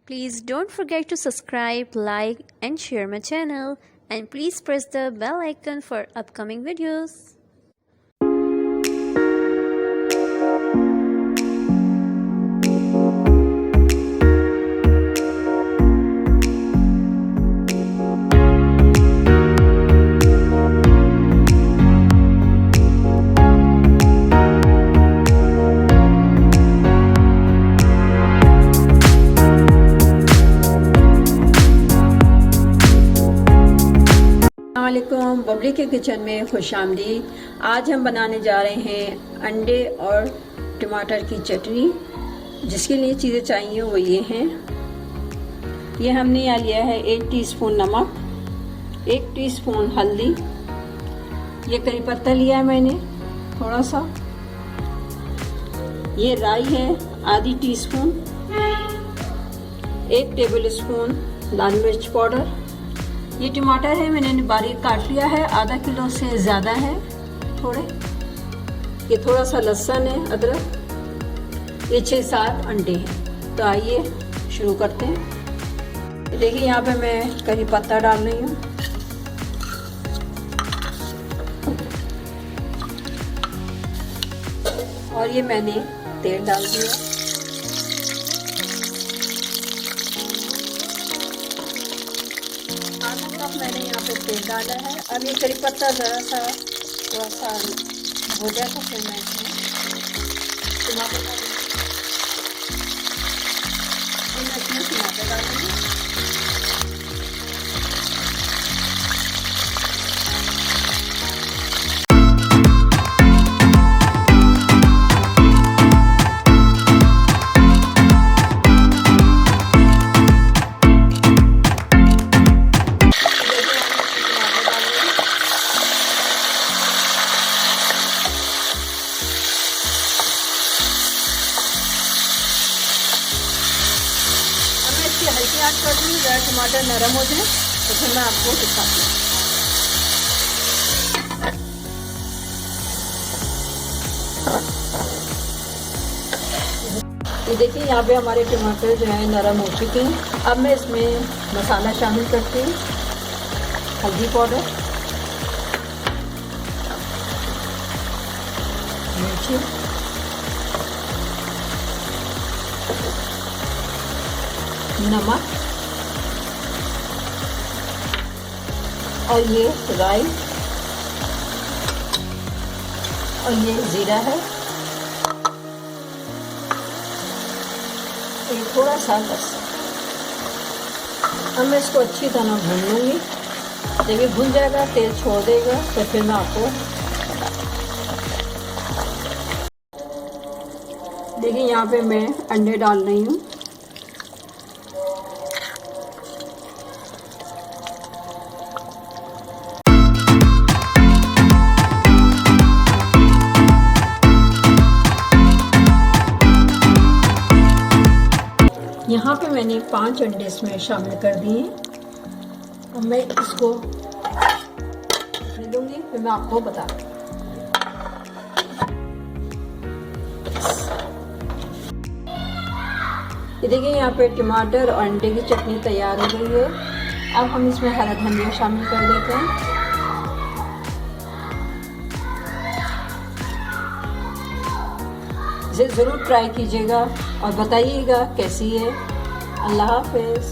Please don't forget to subscribe, like and share my channel, and please press the bell icon for upcoming videos. अस्सलामुअलैकुम, बबली के kitchen में खुशामदीद। आज हम बनाने जा रहे हैं अंडे और टमाटर की चटनी। जिसके लिए चीज़ें चाहिए वो ये हैं। ये हमने यहाँ लिया है 1 टीस्पून नमक, 1 टीस्पून हल्दी, ये करी पत्ता लिया है मैंने थोड़ा सा, ये राई है आधी टीस्पून, 1 टेबल स्पून लाल मिर्च पाउडर। ये टमाटर है मैंने बारीक काट लिया है, आधा किलो से ज़्यादा है थोड़े। ये थोड़ा सा लहसुन है, अदरक, ये 6-7 अंडे हैं। तो आइए शुरू करते हैं। देखिए यहाँ पे मैं करी पत्ता डाल रही हूँ, और ये मैंने तेल डाल दिया। मैंने यहाँ पे तेल डाला है। अब ये करी पत्ता ज़रा सा थोड़ा सा हो जाए तो फिर मैं इसमें टमाटर डालूँगी। हल्की आंच कर दूँगी, जरा टमाटर नरम हो जाए तो फिर मैं आपको दिखाती हूँ। ये देखिए यहाँ पे हमारे टमाटर जो है नरम हो चुके हैं। अब मैं इसमें मसाला शामिल करती हूँ। हल्दी पाउडर, मिर्ची, नमक, और ये राई, और ये जीरा है, ये थोड़ा सा लहसुन। अब मैं इसको अच्छी तरह भून लूँगी। जब ये भून जाएगा, तेल छोड़ देगा, तो फिर मैं आपको देखिए यहाँ पे मैं अंडे डाल रही हूँ। यहाँ पे मैंने 5 अंडे इसमें शामिल कर दिए। अब मैं इसको लूँगी, फिर मैं आपको बता दूँ। ये देखिए यहाँ पे टमाटर और अंडे की चटनी तैयार हो गई है। अब हम इसमें हरा धनिया शामिल कर देते हैं। इसे ज़रूर ट्राई कीजिएगा और बताइएगा कैसी है। अल्लाह हाफ़िज़।